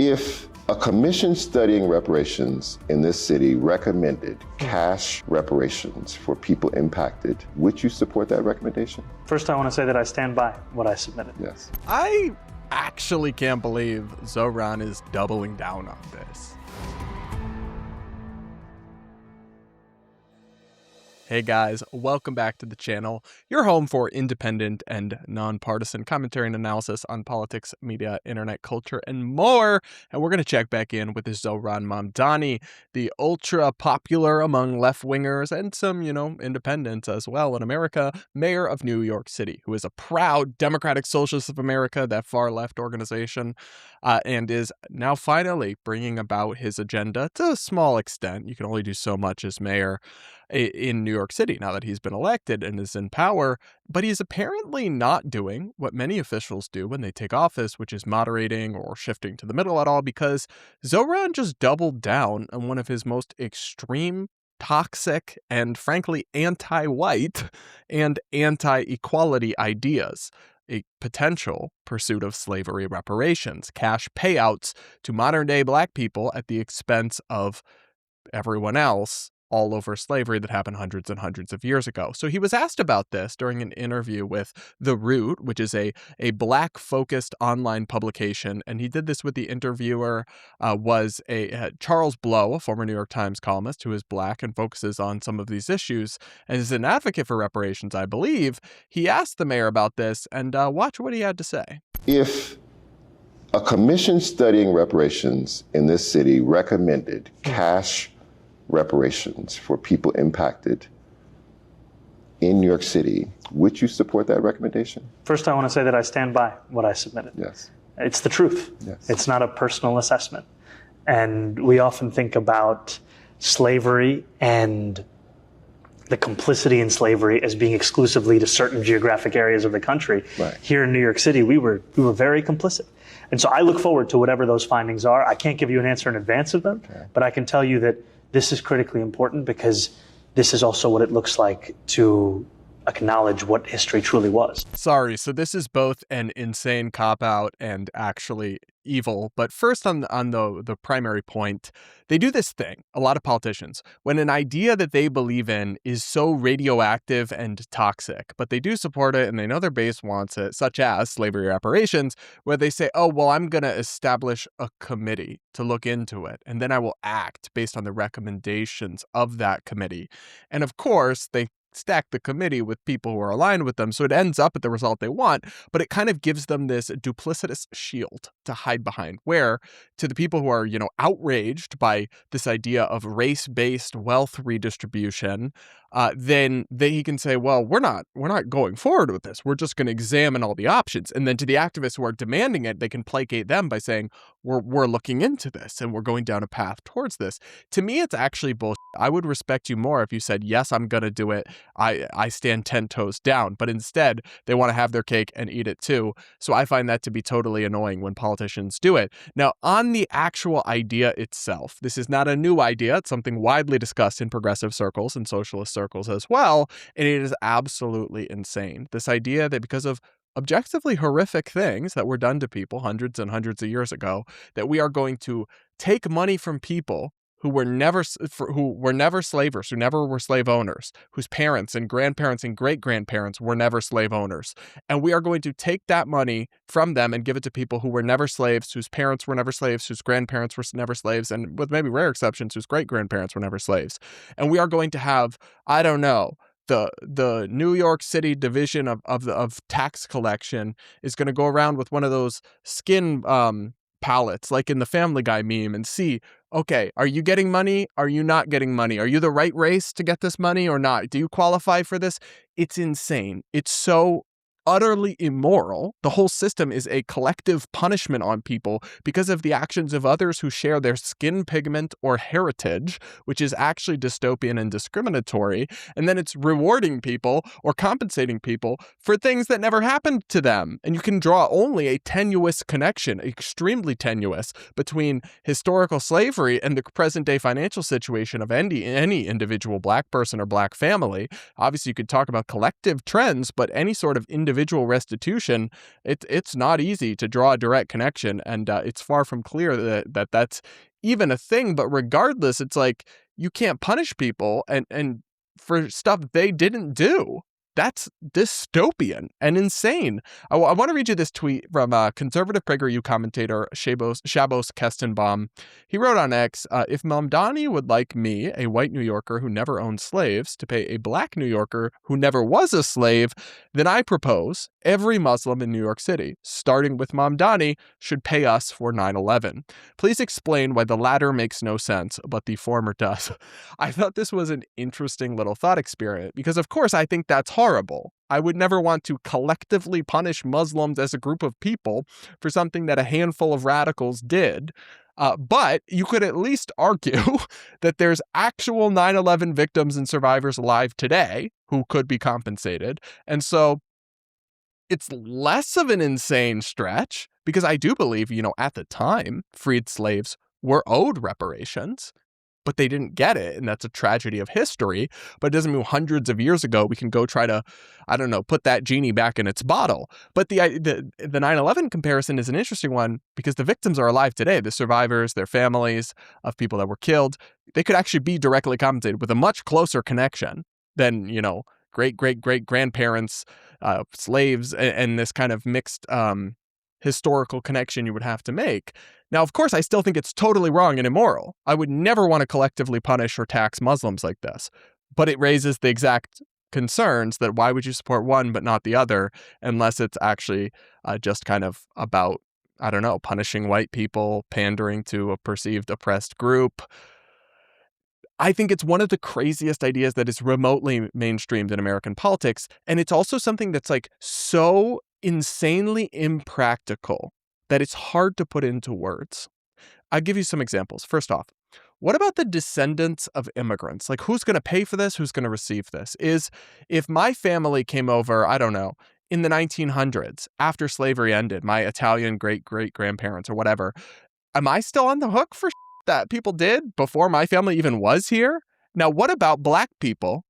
If a commission studying reparations in this city recommended cash reparations for people impacted, would you support that recommendation? First, I want to say that I stand by what I submitted. Yes. I actually can't believe Zohran is doubling down on this. Hey guys, welcome back to the channel, your home for independent and nonpartisan commentary and analysis on politics, media, internet culture, and more. And we're going to check back in with Zohran Mamdani, the ultra popular among left-wingers and some, independents as well in America, mayor of New York City, who is a proud Democratic Socialist of America, that far-left organization, and is now finally bringing about his agenda to a small extent. You can only do so much as mayor in New York City now that he's been elected and is in power, but he's apparently not doing what many officials do when they take office, which is moderating or shifting to the middle at all, because Zohran just doubled down on one of his most extreme, toxic, and frankly anti-white and anti-equality ideas. A potential pursuit of slavery reparations, cash payouts to modern-day Black people at the expense of everyone else all over slavery that happened hundreds and hundreds of years ago. So he was asked about this during an interview with The Root, which is a Black-focused online publication, and he did this with the interviewer was Charles Blow, a former New York Times columnist who is Black and focuses on some of these issues and is an advocate for reparations, I believe. He asked the mayor about this, and watch what he had to say. If a commission studying reparations in this city recommended cash reparations for people impacted in New York City, would you support that recommendation? First, I want to say that I stand by what I submitted. Yes. It's the truth. Yes. It's not a personal assessment. And we often think about slavery and the complicity in slavery as being exclusively to certain geographic areas of the country. Right. Here in New York City, we were very complicit. And so I look forward to whatever those findings are. I can't give you an answer in advance of them, but I can tell you that this is critically important because this is also what it looks like to acknowledge what history truly was. Sorry, so this is both an insane cop-out and actually evil. But first on the primary point, they do this thing, a lot of politicians, when an idea that they believe in is so radioactive and toxic, but they do support it and they know their base wants it, such as slavery reparations, where they say, oh, well, I'm going to establish a committee to look into it, and then I will act based on the recommendations of that committee. And of course, they stack the committee with people who are aligned with them, so it ends up at the result they want, but it kind of gives them this duplicitous shield to hide behind, where to the people who are, outraged by this idea of race-based wealth redistribution, then he can say, well, we're not going forward with this. We're just going to examine all the options. And then to the activists who are demanding it, they can placate them by saying, we're looking into this and we're going down a path towards this. To me, it's actually bullshit. I would respect you more if you said, yes, I'm going to do it. I stand 10 toes down. But instead, they want to have their cake and eat it too. So I find that to be totally annoying when politicians do it. Now, on the actual idea itself, this is not a new idea. It's something widely discussed in progressive circles and socialist circles as well. And it is absolutely insane. This idea that because of objectively horrific things that were done to people hundreds and hundreds of years ago, that we are going to take money from people who were never slavers, who never were slave owners, whose parents and grandparents and great-grandparents were never slave owners. And we are going to take that money from them and give it to people who were never slaves, whose parents were never slaves, whose grandparents were never slaves, and with maybe rare exceptions, whose great-grandparents were never slaves. And we are going to have, I don't know, the New York City division of tax collection is going to go around with one of those skin palettes, like in the Family Guy meme, and see, okay, are you getting money? Are you not getting money? Are you the right race to get this money or not? Do you qualify for this? It's insane. It's so utterly immoral. The whole system is a collective punishment on people because of the actions of others who share their skin pigment or heritage, which is actually dystopian and discriminatory. And then it's rewarding people or compensating people for things that never happened to them. And you can draw only a tenuous connection, extremely tenuous, between historical slavery and the present day financial situation of any individual Black person or Black family. Obviously, you could talk about collective trends, but any sort of individual individual restitution, it's not easy to draw a direct connection. And it's far from clear that that's even a thing. But regardless, it's like you can't punish people and for stuff they didn't do. That's dystopian and insane. I want to read you this tweet from conservative PragerU commentator Shabos Kestenbaum. He wrote on X, if Mamdani would like me, a white New Yorker who never owned slaves, to pay a black New Yorker who never was a slave, then I propose every Muslim in New York City, starting with Mamdani, should pay us for 9/11. Please explain why the latter makes no sense, but the former does. I thought this was an interesting little thought experiment because, of course, I think that's horrible. I would never want to collectively punish Muslims as a group of people for something that a handful of radicals did. But you could at least argue that there's actual 9/11 victims and survivors alive today who could be compensated. And so it's less of an insane stretch because I do believe, at the time, freed slaves were owed reparations, but they didn't get it. And that's a tragedy of history. But it doesn't mean hundreds of years ago we can go try to, put that genie back in its bottle. But the 9/11 comparison is an interesting one because the victims are alive today. The survivors, their families of people that were killed, they could actually be directly compensated with a much closer connection than, great-great-great-grandparents, slaves, and this kind of mixed historical connection you would have to make. Now, of course, I still think it's totally wrong and immoral. I would never want to collectively punish or tax Muslims like this. But it raises the exact concerns that why would you support one but not the other unless it's actually just kind of about, punishing white people, pandering to a perceived oppressed group. I think it's one of the craziest ideas that is remotely mainstreamed in American politics. And it's also something that's so insanely impractical that it's hard to put into words. I'll give you some examples. First off, what about the descendants of immigrants? Who's going to pay for this? Who's going to receive this? If my family came over, in the 1900s, after slavery ended, my Italian great-great-grandparents or whatever, am I still on the hook for that people did before my family even was here? Now, what about black people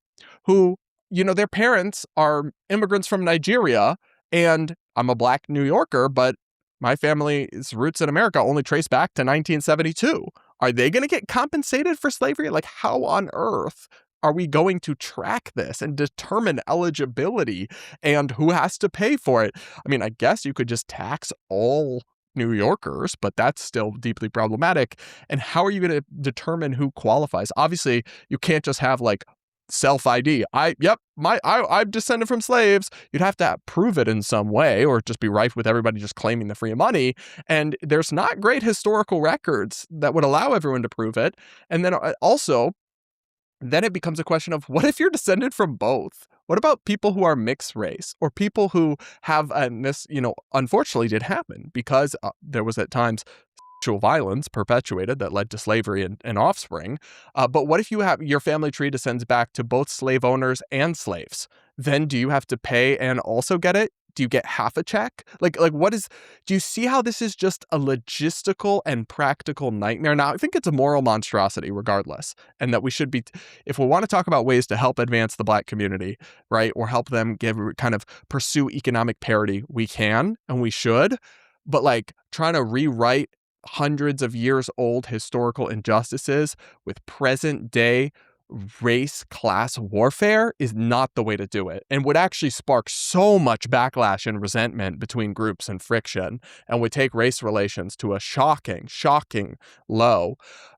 who, their parents are immigrants from Nigeria, and I'm a black New Yorker, but my family's roots in America only trace back to 1972. Are they going to get compensated for slavery? How on earth are we going to track this and determine eligibility and who has to pay for it? I guess you could just tax all New Yorkers, but that's still deeply problematic. And how are you going to determine who qualifies? Obviously, you can't just have self-ID. I'm descended from slaves. You'd have to prove it in some way or just be rife with everybody just claiming the free money. And there's not great historical records that would allow everyone to prove it. And then also, then it becomes a question of what if you're descended from both? What about people who are mixed race or people who have, and this, unfortunately did happen because there was at times sexual violence perpetuated that led to slavery and offspring. But what if your family tree descends back to both slave owners and slaves? Then do you have to pay and also get it? Do you get half a check? Do you see how this is just a logistical and practical nightmare? Now, I think it's a moral monstrosity regardless. And that we should be, if we want to talk about ways to help advance the black community, right, or help them pursue economic parity, we can and we should. But trying to rewrite hundreds of years old historical injustices with present day race class warfare is not the way to do it, and would actually spark so much backlash and resentment between groups and friction, and would take race relations to a shocking low.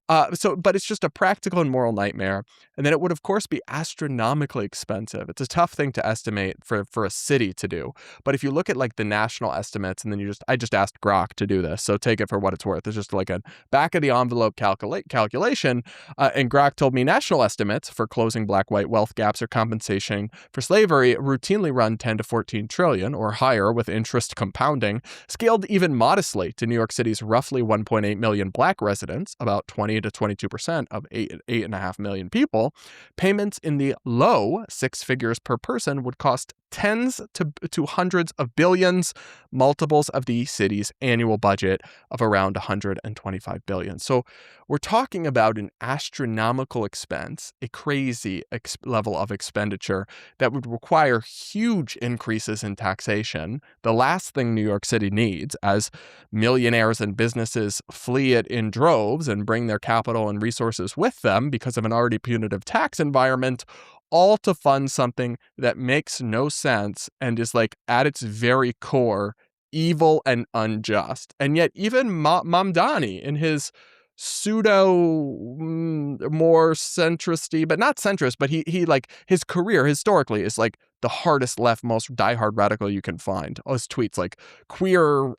But it's just a practical and moral nightmare. And then it would, of course, be astronomically expensive. It's a tough thing to estimate for a city to do. But if you look at the national estimates, and then I just asked Grok to do this, so take it for what it's worth. It's just a back of the envelope calculation. And Grok told me national estimates for closing black-white wealth gaps or compensation for slavery routinely run 10 to 14 trillion or higher with interest compounding, scaled even modestly to New York City's roughly 1.8 million black residents, about 20 to 22% of 8.5 million people. Payments in the low six figures per person would cost tens to hundreds of billions, multiples of the city's annual budget of around $125 billion. So we're talking about an astronomical expense, a crazy level of expenditure that would require huge increases in taxation. The last thing New York City needs, as millionaires and businesses flee it in droves and bring their capital and resources with them because of an already punitive tax environment, all to fund something that makes no sense and is like at its very core evil and unjust. And yet even Mamdani, in his pseudo more centristy, but not centrist, but he like his career historically is like the hardest left, most diehard radical you can find. His tweets like queer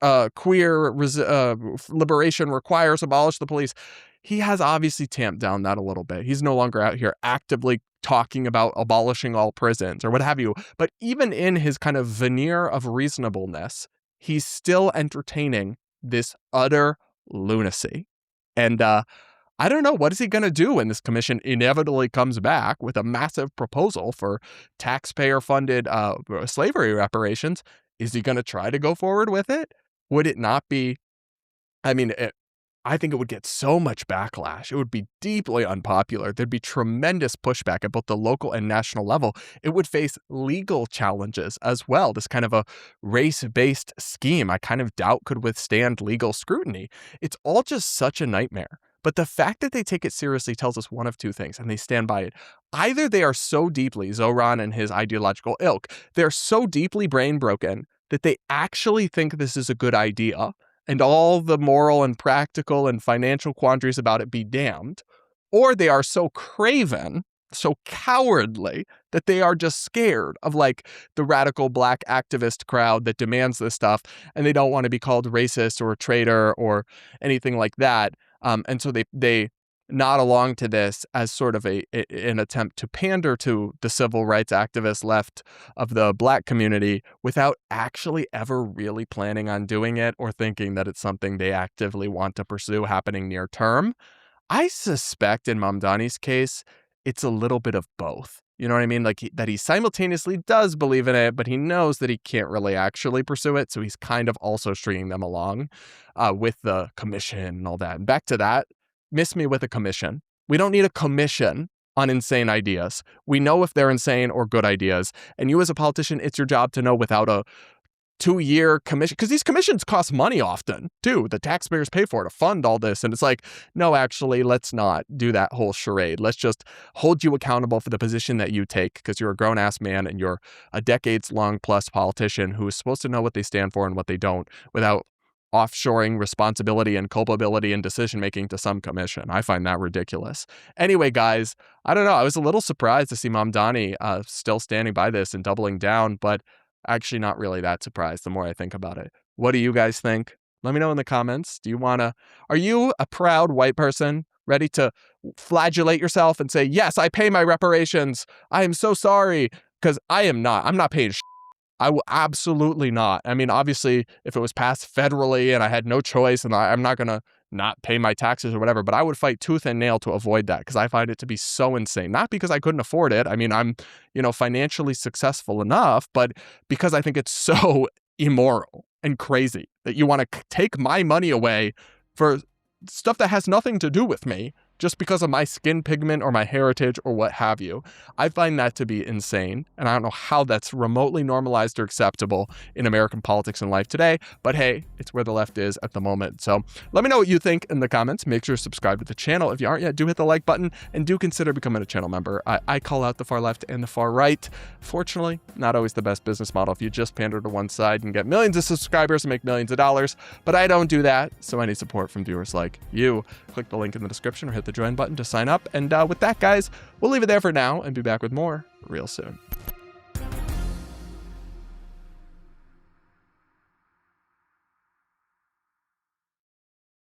liberation requires abolish the police. He has obviously tamped down that a little bit. He's no longer out here actively talking about abolishing all prisons or what have you. But even in his kind of veneer of reasonableness, he's still entertaining this utter lunacy. And I don't know, what is he going to do when this commission inevitably comes back with a massive proposal for taxpayer-funded slavery reparations? Is he going to try to go forward with it? Would it not be, I think it would get so much backlash. It would be deeply unpopular. There'd be tremendous pushback at both the local and national level. It would face legal challenges as well. This kind of a race-based scheme, I kind of doubt could withstand legal scrutiny. It's all just such a nightmare. But the fact that they take it seriously tells us one of two things, and they stand by it. Either they are so deeply, Zohran and his ideological ilk, they're so deeply brain broken that they actually think this is a good idea, and all the moral and practical and financial quandaries about it be damned, or they are so craven, so cowardly, that they are just scared of like the radical black activist crowd that demands this stuff, and they don't want to be called racist or a traitor or anything like that. And so they nod along to this as sort of an attempt to pander to the civil rights activist left of the black community without actually ever really planning on doing it or thinking that it's something they actively want to pursue happening near term. I suspect in Mamdani's case, it's a little bit of both. You know what I mean? Like that he simultaneously does believe in it, but he knows that he can't really actually pursue it. So he's kind of also stringing them along with the commission and all that. And back to that, miss me with a commission. We don't need a commission on insane ideas. We know if they're insane or good ideas. And you as a politician, it's your job to know without a 2-year commission, because these commissions cost money often too. The taxpayers pay for it to fund all this. And it's like, no, actually, let's not do that whole charade. Let's just hold you accountable for the position that you take, because you're a grown ass man and you're a decades-long plus politician who is supposed to know what they stand for and what they don't without offshoring responsibility and culpability and decision-making to some commission. I find that ridiculous. Anyway, guys, I don't know. I was a little surprised to see Mamdani still standing by this and doubling down, but actually not really that surprised the more I think about it. What do you guys think? Let me know in the comments. Are you a proud white person ready to flagellate yourself and say, yes, I pay my reparations. I am so sorry. Because I am not. I'm not paying shit. I will absolutely not. I mean, obviously, if it was passed federally and I had no choice and I'm not going to not pay my taxes or whatever, but I would fight tooth and nail to avoid that because I find it to be so insane. Not because I couldn't afford it. I mean, I'm, financially successful enough, but because I think it's so immoral and crazy that you want to take my money away for stuff that has nothing to do with me just because of my skin pigment or my heritage or what have you. I find that to be insane, and I don't know how that's remotely normalized or acceptable in American politics and life today, but hey, it's where the left is at the moment. So let me know what you think in the comments. Make sure to subscribe to the channel. If you aren't yet, do hit the like button, and do consider becoming a channel member. I call out the far left and the far right. Fortunately, not always the best business model if you just pander to one side and get millions of subscribers and make millions of dollars, but I don't do that, so I need support from viewers like you. Click the link in the description or hit the join button to sign up. And with that, guys, we'll leave it there for now and be back with more real soon.